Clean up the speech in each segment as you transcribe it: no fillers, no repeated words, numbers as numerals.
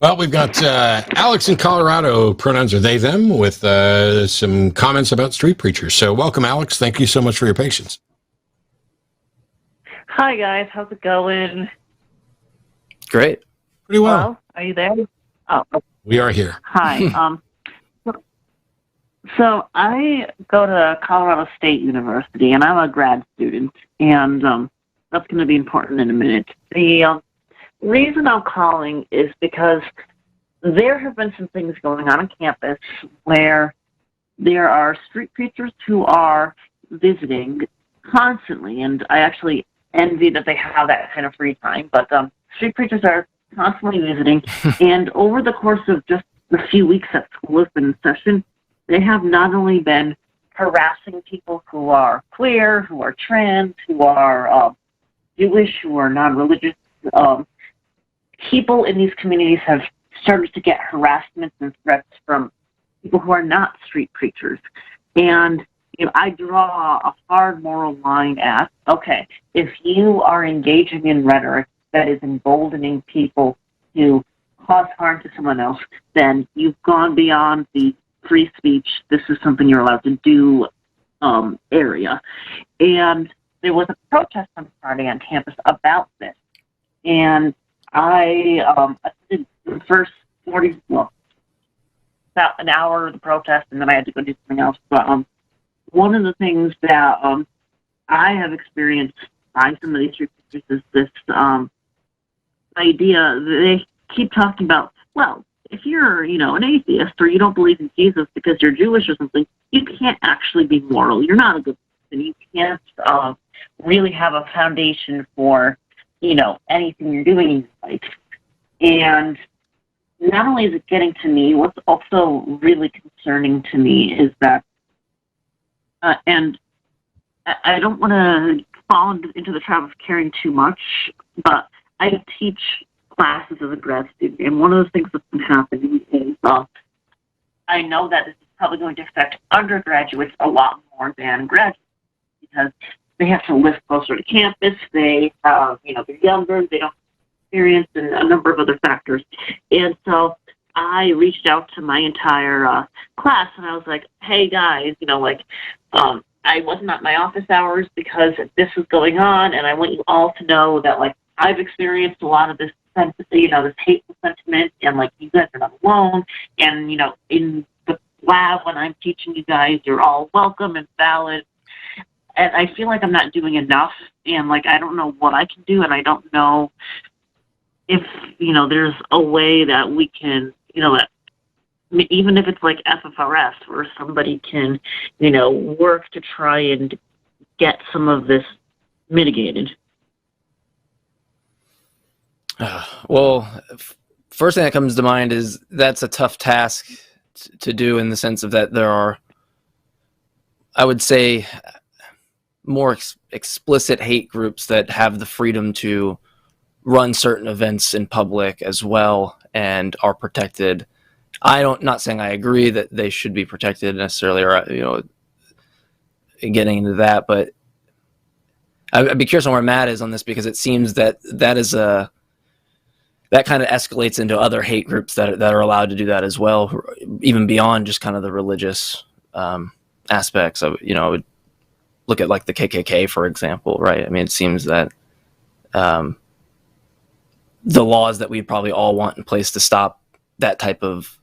Well, we've got Alex in Colorado. Pronouns are they, them, with some comments about street preachers. So welcome, Alex. Thank you so much for your patience. Hi, guys. How's it going? Great. Pretty well. Hello? Are you there? Oh, We are here. hi. So I go to Colorado State University, and I'm a grad student, and that's going to be important in a minute. The reason I'm calling is because there have been some things going on campus where there are street preachers who are visiting constantly, and I actually envy that they have that kind of free time, but street preachers are constantly visiting, and over the course of just the few weeks that school has been in session, they have not only been harassing people who are queer, who are trans, who are Jewish, who are non-religious. People in these communities have started to get harassment and threats from people who are not street preachers. And I draw a hard moral line at, okay, if you are engaging in rhetoric that is emboldening people to cause harm to someone else, then you've gone beyond the free speech, this is something you're allowed to do area. And there was a protest on Friday on campus about this. And I attended the first about an hour of the protest, and then I had to go do something else. But one of the things that I have experienced by some of these street preachers is this idea that they keep talking about, well, if you're, an atheist or you don't believe in Jesus because you're Jewish or something, you can't actually be moral. You're not a good person. You can't really have a foundation for, anything you're doing in life. And not only is it getting to me, what's also really concerning to me is that, and I don't want to fall into the trap of caring too much, but I teach classes as a grad student, and one of the things that's been happening is I know that this is probably going to affect undergraduates a lot more than graduates because they have to live closer to campus, they have, they're younger, they don't have experience, and a number of other factors. And so I reached out to my entire class, and I was like, hey guys, I wasn't at my office hours because this is going on, and I want you all to know that, I've experienced a lot of this, this hateful sentiment, and, you guys are not alone, and, in the lab when I'm teaching you guys, you're all welcome and valid, and I feel like I'm not doing enough, and, I don't know what I can do, and I don't know if, there's a way that we can, even if it's like FFRS, where somebody can, work to try and get some of this mitigated. Well, first thing that comes to mind is that's a tough task to do in the sense of that there are, I would say, more explicit hate groups that have the freedom to run certain events in public as well and are protected. Not saying I agree that they should be protected necessarily, or getting into that, but I'd be curious on where Matt is on this, because it seems that is that kind of escalates into other hate groups that are allowed to do that as well, even beyond just kind of the religious aspects of, I would look at the KKK, for example, right? I mean, it seems that the laws that we probably all want in place to stop that type of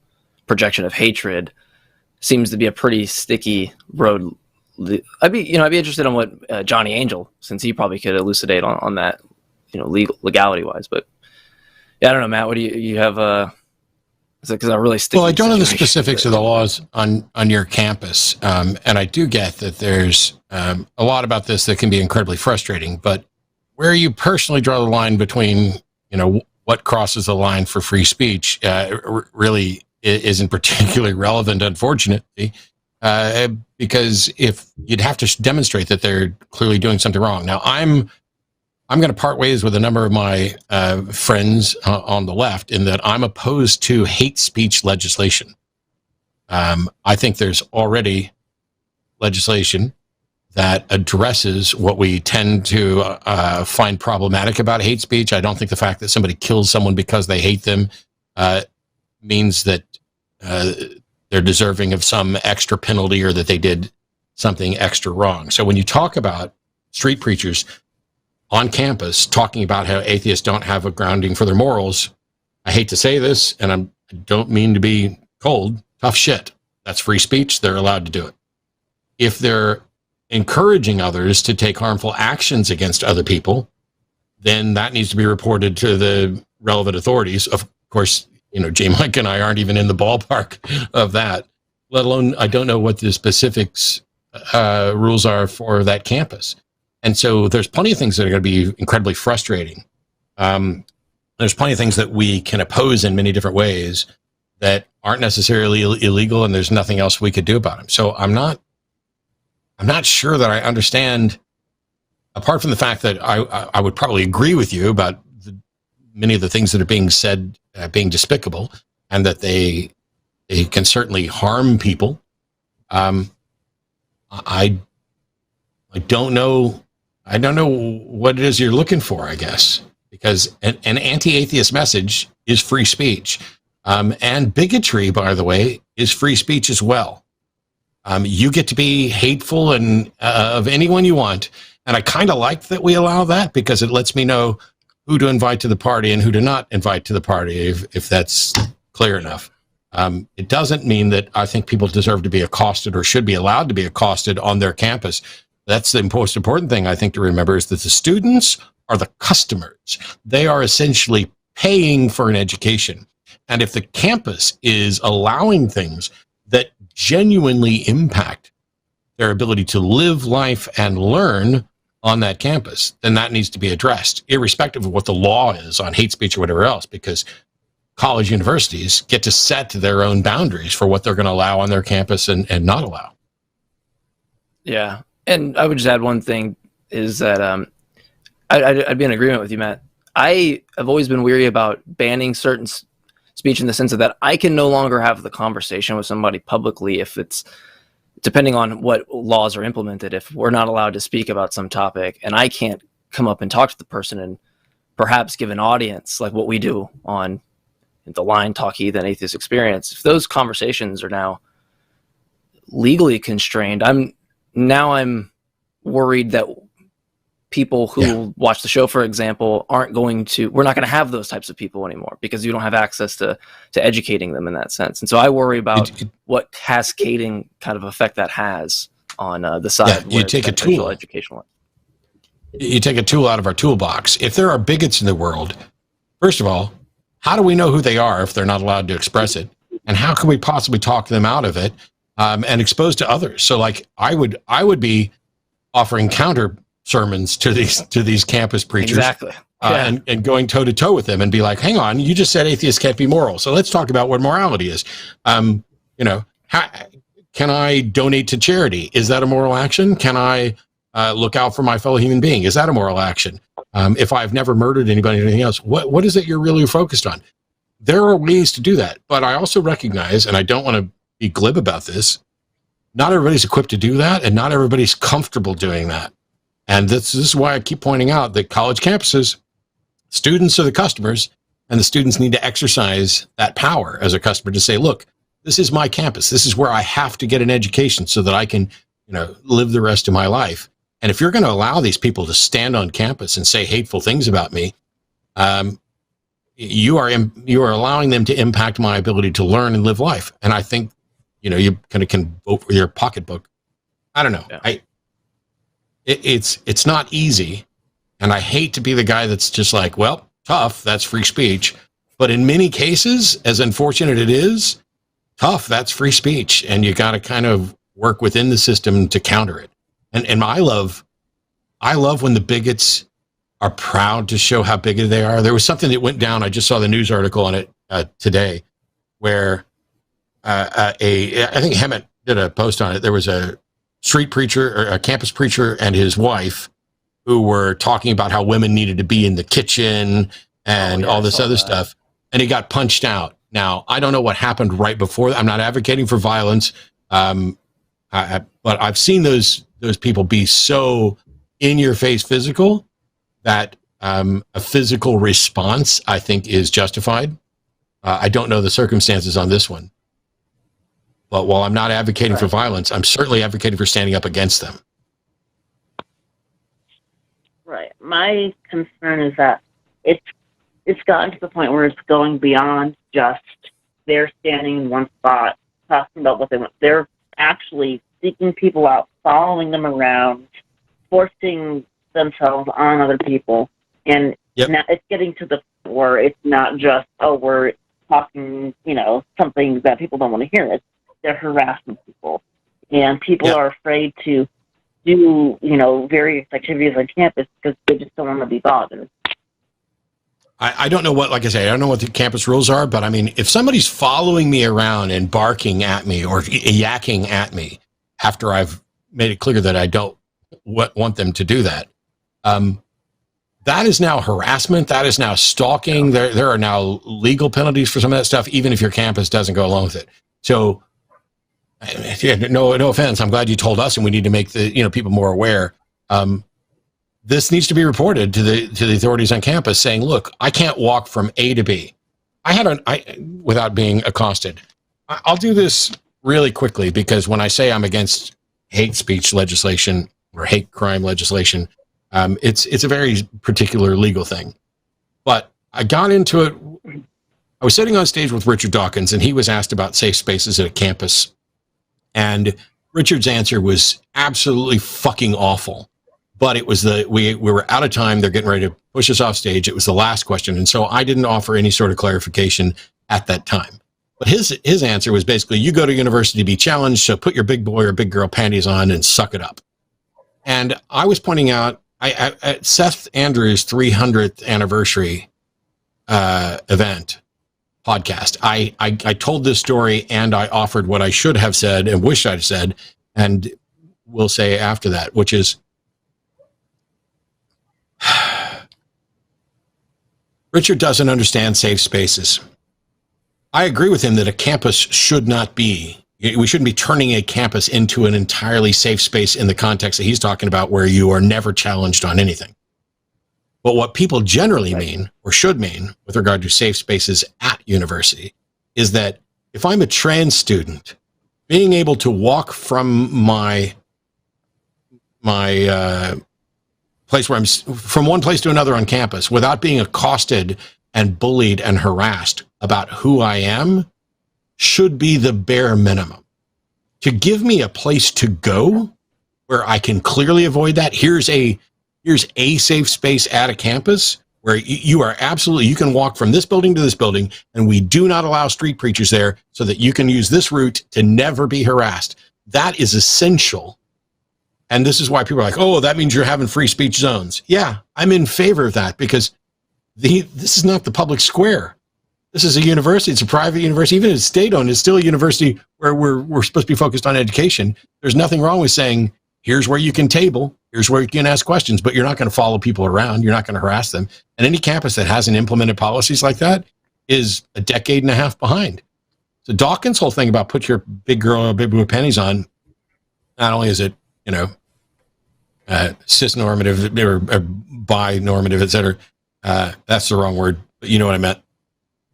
projection of hatred seems to be a pretty sticky road. I'd be interested in what Johnny Angel, since he probably could elucidate on that, legality wise. But yeah, I don't know, Matt. What do you have? Because I really sticky. Well, I don't know the specifics of the laws on your campus, and I do get that there's a lot about this that can be incredibly frustrating. But where you personally draw the line between, what crosses the line for free speech, really isn't particularly relevant, unfortunately, because if you'd have to demonstrate that they're clearly doing something wrong. Now, I'm going to part ways with a number of my friends on the left in that I'm opposed to hate speech legislation. I think there's already legislation that addresses what we tend to find problematic about hate speech. I don't think the fact that somebody kills someone because they hate them means that they're deserving of some extra penalty or that they did something extra wrong. So when you talk about street preachers on campus talking about how atheists don't have a grounding for their morals, I hate to say this, and I don't mean to be cold, tough shit. That's free speech. They're allowed to do it. If they're encouraging others to take harmful actions against other people, then that needs to be reported to the relevant authorities. Of course, JMike and I aren't even in the ballpark of that, let alone I don't know what the specifics rules are for that campus. And so there's plenty of things that are going to be incredibly frustrating. There's plenty of things that we can oppose in many different ways that aren't necessarily illegal, and there's nothing else we could do about them. So I'm not sure that I understand, apart from the fact that I would probably agree with you about many of the things that are being said being despicable, and that they can certainly harm people. I don't know. I don't know what it is you're looking for, I guess, because an anti-atheist message is free speech. And bigotry, by the way, is free speech as well. You get to be hateful and of anyone you want. And I kind of like that we allow that, because it lets me know who to invite to the party and who to not invite to the party, if that's clear enough. It doesn't mean that I think people deserve to be accosted or should be allowed to be accosted on their campus. That's the most important thing I think to remember, is that the students are the customers. They are essentially paying for an education. And if the campus is allowing things that genuinely impact their ability to live life and learn on that campus, then that needs to be addressed, irrespective of what the law is on hate speech or whatever else, because college universities get to set their own boundaries for what they're going to allow on their campus and not allow. Yeah. And I would just add one thing, is that I'd be in agreement with you, Matt. I have always been weary about banning certain speech, in the sense of that I can no longer have the conversation with somebody publicly if it's, depending on what laws are implemented, if we're not allowed to speak about some topic and I can't come up and talk to the person and perhaps give an audience like what we do on the Line Talk Heathen Atheist Experience. If those conversations are now legally constrained, I'm worried that people who watch the show, for example, we're not going to have those types of people anymore, because you don't have access to educating them in that sense. And so I worry about what cascading kind of effect that has on the side. You take a tool. You take a tool out of our toolbox. If there are bigots in the world, first of all, how do we know who they are if they're not allowed to express it? And how can we possibly talk them out of it and expose to others? So like I would be offering counter sermons to these campus preachers, exactly, and going toe to toe with them and be like, hang on, you just said atheists can't be moral, so let's talk about what morality is. How can I donate to charity? Is that a moral action? Can I look out for my fellow human being? Is that a moral action? If I've never murdered anybody or anything else, what is it you're really focused on? There are ways to do that, but I also recognize, and I don't want to be glib about this, not everybody's equipped to do that, and not everybody's comfortable doing that. And this is why I keep pointing out that college campuses, students are the customers, and the students need to exercise that power as a customer to say, look, this is my campus. This is where I have to get an education so that I can, live the rest of my life. And if you're going to allow these people to stand on campus and say hateful things about me, you are allowing them to impact my ability to learn and live life. And I think, you kind of can vote for your pocketbook. I don't know. Yeah. It's not easy, and I hate to be the guy that's just like, well, tough, that's free speech. But in many cases, as unfortunate it is, tough, that's free speech, and you got to kind of work within the system to counter it. And I love when the bigots are proud to show how bigoted they are. There was something that went down. I just saw the news article on it today, where I think Hemet did a post on it. There was a street preacher, or a campus preacher, and his wife, who were talking about how women needed to be in the kitchen and all this other stuff. And he got punched out. Now, I don't know what happened right before. I'm not advocating for violence. But I've seen those people be so in your face physical that a physical response, I think, is justified. I don't know the circumstances on this one. But while I'm not advocating for violence, I'm certainly advocating for standing up against them. Right. My concern is that it's gotten to the point where it's going beyond just they're standing in one spot, talking about what they want. They're actually seeking people out, following them around, forcing themselves on other people. And now it's getting to the point where it's not just, we're talking, something that people don't want to hear. They're harassing people. And people are afraid to do, various activities on campus because they just don't want to be bothered. I don't know like I say, I don't know what the campus rules are, but I mean, if somebody's following me around and barking at me or yakking at me after I've made it clear that I don't want them to do that, that is now harassment. That is now stalking. There are now legal penalties for some of that stuff, even if your campus doesn't go along with it. So, no offense. I'm glad you told us, and we need to make the people more aware. This needs to be reported to the authorities on campus, saying, "Look, I can't walk from A to B. Without being accosted." I'll do this really quickly because when I say I'm against hate speech legislation or hate crime legislation, it's a very particular legal thing. But I got into it. I was sitting on stage with Richard Dawkins, and he was asked about safe spaces at a campus, and Richard's answer was absolutely fucking awful. But it was we were out of time. They're getting ready to push us off stage. It was the last question. And so I didn't offer any sort of clarification at that time. But his answer was basically, you go to university to be challenged, so put your big boy or big girl panties on and suck it up. And I was pointing out, at Seth Andrews' 300th anniversary event podcast, I told this story and I offered what I should have said and wished I'd said, and will say after that, which is, Richard doesn't understand safe spaces. I agree with him that a campus should not be, we shouldn't be turning a campus into an entirely safe space in the context that he's talking about, where you are never challenged on anything. But what people generally mean, or should mean, with regard to safe spaces at university, is that if I'm a trans student, being able to walk from my place where I'm from one place to another on campus without being accosted and bullied and harassed about who I am should be the bare minimum. To give me a place to go where I can clearly avoid that. Here's a safe space at a campus where you are absolutely, you can walk from this building to this building, and we do not allow street preachers there, so that you can use this route to never be harassed. That is essential. And this is why people are like, oh, that means you're having free speech zones. Yeah, I'm in favor of that, because this is not the public square. This is a university. It's a private university. Even if it's state-owned, it's still a university where we're supposed to be focused on education. There's nothing wrong with saying, here's where you can table, here's where you can ask questions, but you're not going to follow people around. You're not going to harass them. And any campus that hasn't implemented policies like that is a decade and a half behind. So Dawkins' whole thing about put your big girl or big boy panties on, not only is it, cis-normative or bi-normative, et cetera. That's the wrong word, but you know what I meant.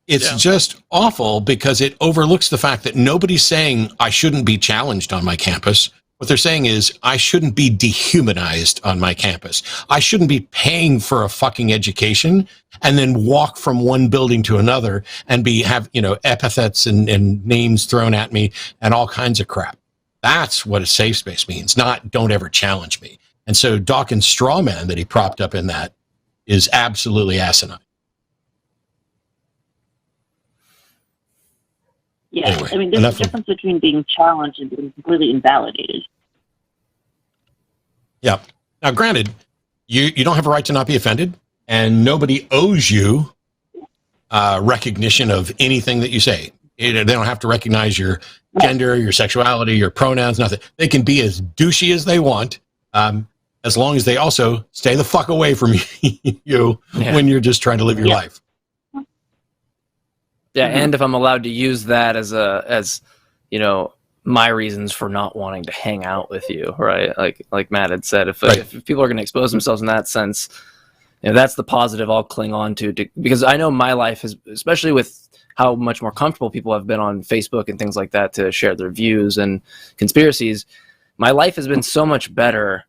It's just awful because it overlooks the fact that nobody's saying I shouldn't be challenged on my campus. What they're saying is I shouldn't be dehumanized on my campus. I shouldn't be paying for a fucking education and then walk from one building to another and have epithets and names thrown at me and all kinds of crap. That's what a safe space means, not don't ever challenge me. And so Dawkins' straw man that he propped up in that is absolutely asinine. Yeah, anyway, I mean, there's a difference between being challenged and being completely invalidated. Yeah. Now, granted, you don't have a right to not be offended, and nobody owes you recognition of anything that you say. They don't have to recognize your gender, your sexuality, your pronouns, nothing. They can be as douchey as they want, as long as they also stay the fuck away from you when you're just trying to live your life. Yeah, and if I'm allowed to use that as my reasons for not wanting to hang out with you, right? Like Matt had said, if people are going to expose themselves in that sense, that's the positive I'll cling on to, because I know my life has, especially with how much more comfortable people have been on Facebook and things like that to share their views and conspiracies. My life has been so much better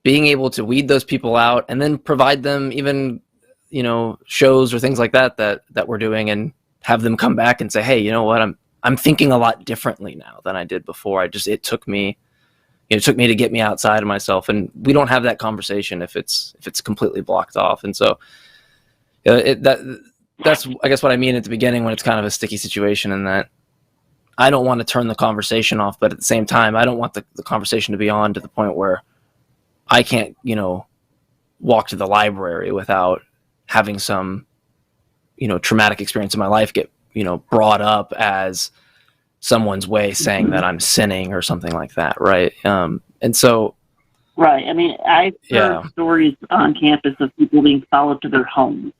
being able to weed those people out and then provide them even, shows or things like that we're doing, and have them come back and say, hey, you know what, I'm thinking a lot differently now than I did before. It took me to get me outside of myself, and we don't have that conversation if it's completely blocked off. And so that's I guess what I mean at the beginning, when it's kind of a sticky situation, and that I don't want to turn the conversation off, but at the same time, I don't want the conversation to be on to the point where I can't, walk to the library without having some, traumatic experience in my life get, brought up as someone's way saying that I'm sinning or something like that. Right. And so. Right. I mean, I've heard stories on campus of people being followed to their homes.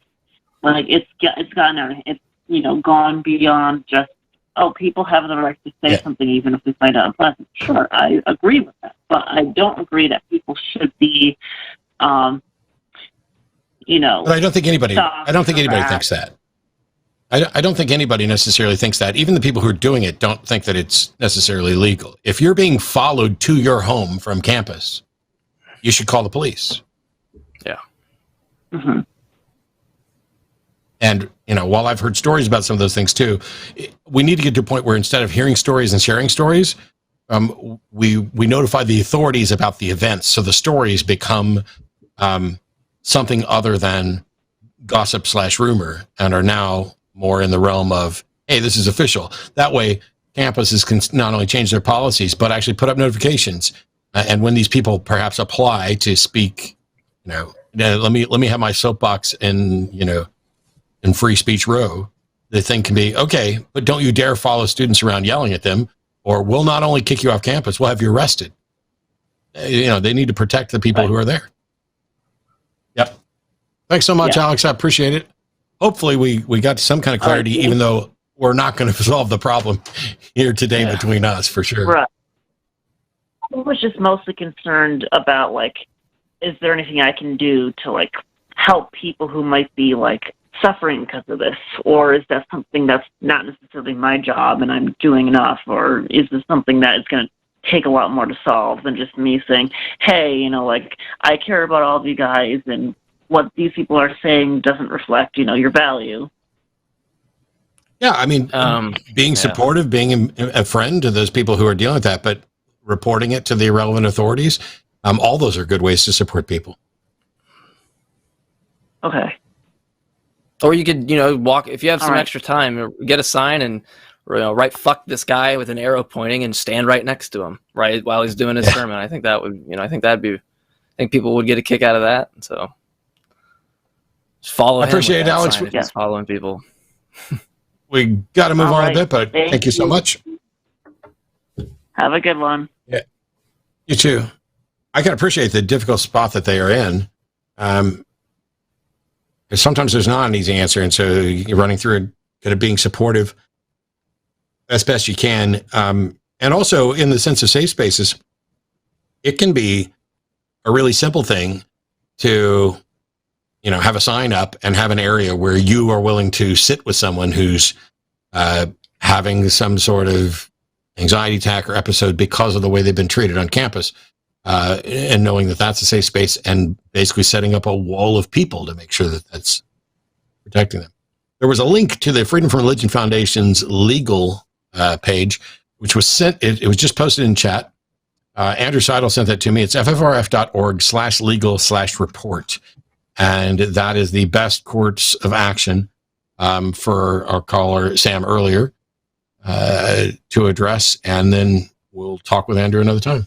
Like it's gone beyond just, people have the right to say something even if they find it unpleasant. Sure, I agree with that, but I don't agree that people should be, But I don't think anybody thinks that. I don't think anybody necessarily thinks that. Even the people who are doing it don't think that it's necessarily legal. If you're being followed to your home from campus, you should call the police. Yeah. Mm-hmm. And, while I've heard stories about some of those things too, we need to get to a point where instead of hearing stories and sharing stories, we notify the authorities about the events. So the stories become something other than gossip / rumor, and are now more in the realm of, hey, this is official. That way campuses can not only change their policies, but actually put up notifications. And when these people perhaps apply to speak, let me have my soapbox in Free Speech Row, the thing can be, okay, but don't you dare follow students around yelling at them, or we'll not only kick you off campus, we'll have you arrested. They need to protect the people who are there. Yep. Thanks so much, Alex. I appreciate it. Hopefully we got some kind of clarity, even though we're not going to solve the problem here today between us, for sure. Right. I was just mostly concerned about, is there anything I can do to, help people who might be, suffering because of this, or is that something that's not necessarily my job and I'm doing enough, or is this something that is going to take a lot more to solve than just me saying, hey, I care about all of you guys, and what these people are saying doesn't reflect, your value. Yeah, I mean, being supportive, being a friend to those people who are dealing with that, but reporting it to the relevant authorities, all those are good ways to support people. Okay. Or you could, walk, if you have some extra time, get a sign and, write "fuck this guy" with an arrow pointing, and stand right next to him, right, while he's doing his sermon. I think that would, I think people would get a kick out of that. So just follow him. I appreciate it, Alex. Just following people. We got to move on a bit, but thank you so much. Have a good one. Yeah. You too. I can appreciate the difficult spot that they are in. Sometimes there's not an easy answer, and so you're running through it, kind of being supportive as best you can. And also, in the sense of safe spaces, it can be a really simple thing to, have a sign up and have an area where you are willing to sit with someone who's having some sort of anxiety attack or episode because of the way they've been treated on campus. And knowing that that's a safe space, and basically setting up a wall of people to make sure that that's protecting them. There was a link to the Freedom from Religion Foundation's legal page, which was sent. It was just posted in chat. Andrew Seidel sent that to me. It's ffrf.org/legal/report. And that is the best course of action for our caller, Sam, earlier to address. And then we'll talk with Andrew another time.